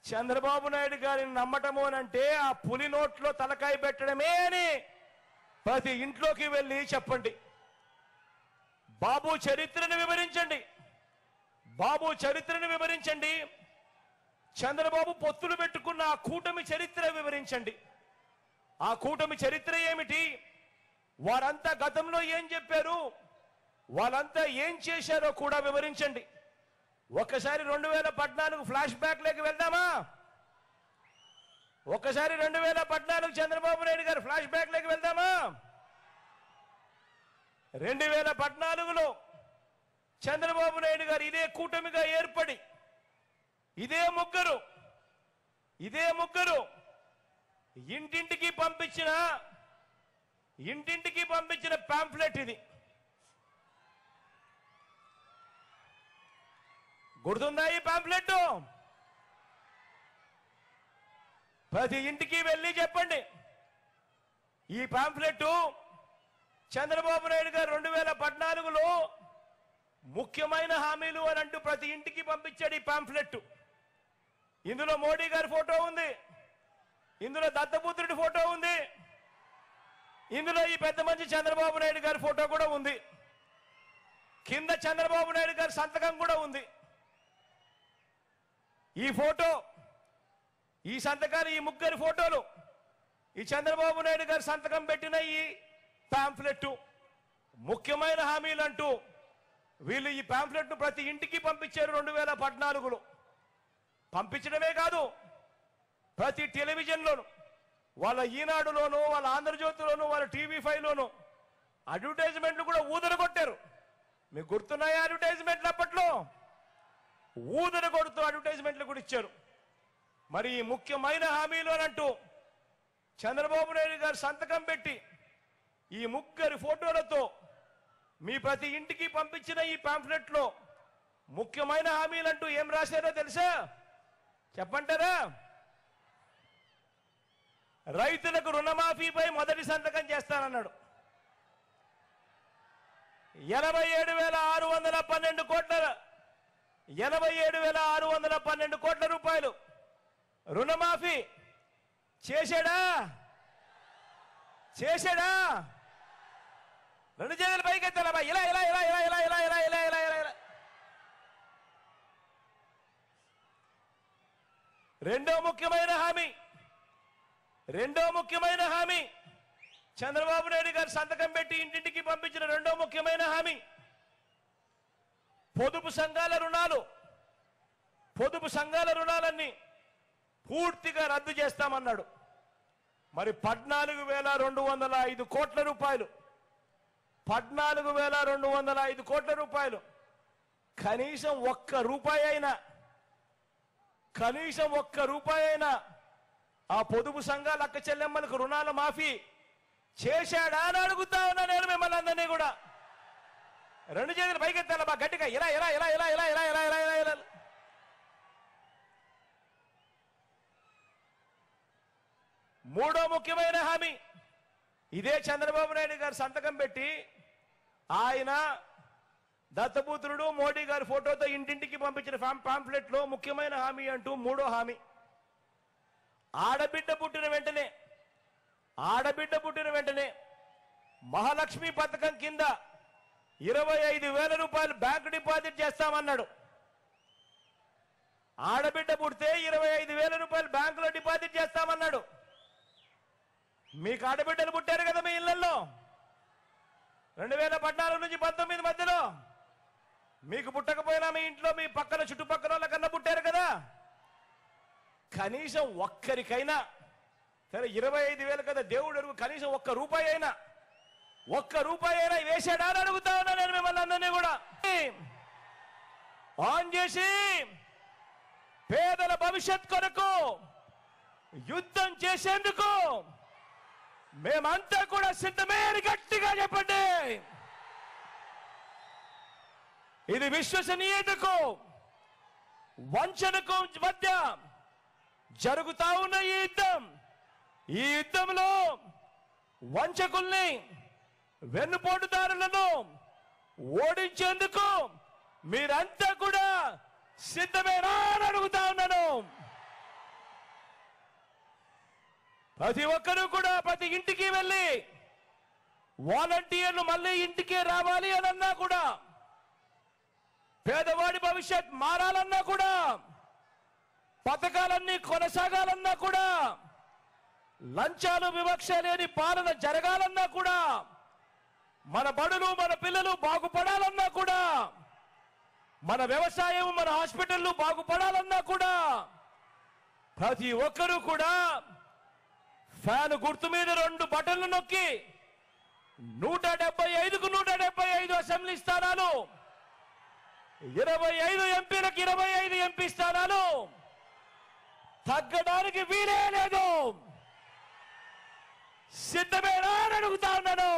చంద్రబాబు నాయుడు గారిని నమ్మటము అంటే ఆ పులి నోట్లో తలకాయ పెట్టడమే అని ప్రతి ఇంట్లోకి వెళ్ళి చెప్పండి. బాబు చరిత్రను వివరించండి. బాబు చరిత్రను వివరించండి. చంద్రబాబు పొత్తులు పెట్టుకున్న ఆ కూటమి చరిత్ర వివరించండి. ఆ కూటమి చరిత్ర ఏమిటి? వారంతా గతంలో ఏం చెప్పారు, వాళ్ళంతా ఏం చేశారో కూడా వివరించండి. ఒక్కసారి 2014 ఫ్లాష్ బ్యాక్ లేకి వెళ్దామా? ఒక్కసారి 2014 చంద్రబాబు నాయుడు గారు ఫ్లాష్ బ్యాక్ లేకి వెళ్దామా? 2014లో చంద్రబాబు నాయుడు గారు ఇదే కూటమిగా ఏర్పడి ఇదే ముగ్గురు ఇంటింటికి పంపించిన పాంఫ్లెట్ ఇది. గుర్తుందా ఈ పాంఫ్లెట్? ప్రతి ఇంటికి వెళ్ళి చెప్పండి. ఈ పాంఫ్లెట్ చంద్రబాబు నాయుడు గారు 2014లో ముఖ్యమైన హామీలు అని అంటూ ప్రతి ఇంటికి పంపించాడు ఈ పాంఫ్లెట్. ఇందులో మోడీ గారి ఫోటో ఉంది, ఇందులో దత్తపుత్రుడి ఫోటో ఉంది, ఇందులో ఈ పెద్ద మంచి చంద్రబాబు నాయుడు గారి ఫోటో కూడా ఉంది, కింద చంద్రబాబు నాయుడు గారి సంతకం కూడా ఉంది. ఈ ఫోటో, ఈ సంతకాలు, ఈ ముగ్గురి ఫోటోలు, ఈ చంద్రబాబు నాయుడు గారి సంతకం పెట్టిన ఈ పాంఫ్లెట్ ముఖ్యమైన హామీలు అంటూ వీళ్ళు ఈ పాంఫ్లెట్ ను ప్రతి ఇంటికి పంపించారు 2014లో. పంపించడమే కాదు, ప్రతి టెలివిజన్లోను, వాళ్ళ ఈనాడులోను, వాళ్ళ ఆంధ్రజ్యోతిలోను, వాళ్ళ TV5లోను అడ్వర్టైజ్మెంట్లు కూడా ఊదరగొట్టారు. మీకు గుర్తున్నాయా అడ్వర్టైజ్మెంట్లు? అప్పట్లో ఊదరగొడుతూ అడ్వర్టైజ్మెంట్లు కూడా ఇచ్చారు. మరి ఈ ముఖ్యమైన హామీలు అని అంటూ చంద్రబాబు నాయుడు గారు సంతకం పెట్టి ఈ ముగ్గురి ఫోటోలతో మీ ప్రతి ఇంటికి పంపించిన ఈ పాంఫ్లెట్ లో ముఖ్యమైన హామీలంటూ ఏం రాశారో తెలుసా? చెప్పంటారా? రైతులకు రుణమాఫీపై మొదటి సంతకం చేస్తానన్నాడు. 87,612 కోట్ల రూపాయలు రుణమాఫీ చేశాడా? రెండు చేతులు పైకి ఎత్తాలా? ఇలా ఇలా ఇలా ఇలా ఇలా ఇలా ఇలా ఇలా ఇలా ఇలా ఇలా. రెండో ముఖ్యమైన హామీ చంద్రబాబు నాయుడు గారు సంతకం పెట్టి ఇంటింటికి పంపించిన రెండో ముఖ్యమైన హామీ పొదుపు సంఘాల రుణాలన్నీ పూర్తిగా రద్దు చేస్తామన్నాడు. మరి 14,205 కోట్ల రూపాయలు, 14,205 కోట్ల రూపాయలు కనీసం ఒక్క రూపాయి అయినా ఆ పొదుపు సంఘాల అక్క చెల్లెమ్మలకు రుణాల మాఫీ చేశాడా అని అడుగుతా ఉన్నా నేను మిమ్మల్ని అందరినీ కూడా. రెండు చేతులు పైకెత్తాల బా గట్టిగా, ఇలా ఇలా ఇలా ఇలా ఇలా ఇలా ఇలా ఇలా ఇలా ఇలా. మూడో ముఖ్యమైన హామీ ఇదే చంద్రబాబు నాయుడు గారు సంతకం పెట్టి ఆయన దత్తపుత్రుడు మోడీ గారి ఫోటోతో ఇంటింటికి పంపించిన పాంఫ్లెట్ లో ముఖ్యమైన హామీ అంటూ మూడో హామీ, ఆడబిడ్డ పుట్టిన వెంటనే మహాలక్ష్మి పథకం కింద 25,000 రూపాయలు బ్యాంకు డిపాజిట్ చేస్తామన్నాడు. ఆడబిడ్డ పుడితే 25,000 రూపాయలు బ్యాంకులో డిపాజిట్ చేస్తామన్నాడు. మీకు ఆడబిడ్డలు పుట్టారు కదా మీ ఇళ్లలో 2014 నుంచి 19 మధ్యలో. మీకు పుట్టకపోయినా మీ ఇంట్లో మీ పక్కన చుట్టుపక్కల వాళ్ళ కన్నా పుట్టారు కదా. కనీసం ఒక్కరికైనా, సరే 25,000 కదా దేవుడు అడుగు, కనీసం ఒక్క రూపాయి అయినా వేసాడా అని అడుగుతా ఉన్నా నేను మిమ్మల్ని అందరినీ కూడా. ఆన్ చేసి పేదల భవిష్యత్ కొరకు యుద్ధం చేసేందుకు మేమంతా కూడా సిద్ధమే అని గట్టిగా చెప్పండి. ఇది విశ్వసనీయతకు వంచనకు మధ్య జరుగుతా ఉన్న ఈ యుద్ధంలో వంచకుల్ని, వెన్నుపోటుదారులను ఓడించేందుకు మీరంతా కూడా సిద్ధమేనా అని అడుగుతా ఉన్నాను. ప్రతి ఒక్కరూ కూడా ప్రతి ఇంటికి వెళ్ళి వాలంటీర్లు మళ్ళీ ఇంటికే రావాలి అనన్నా కూడా, పేదవాడి భవిష్యత్ మారాలన్నా కూడా, పథకాలన్నీ కొనసాగాలన్నా కూడా, లంచాలు వివక్ష లేని పాలన జరగాలన్నా కూడా, మన బడులు మన పిల్లలు బాగుపడాలన్నా కూడా, మన వ్యవసాయం మన హాస్పిటళ్లు బాగుపడాలన్నా కూడా ప్రతి ఒక్కరూ కూడా ఫ్యాన్ గుర్తు మీద 2 బటన్లు నొక్కి 175కు 175 అసెంబ్లీ స్థానాలు, 25 ఎంపీలకు 25 ఎంపీ స్థానాలు తగ్గడానికి వీలే లేదు. సిద్ధమేనా అని అడుగుతా ఉన్నాను.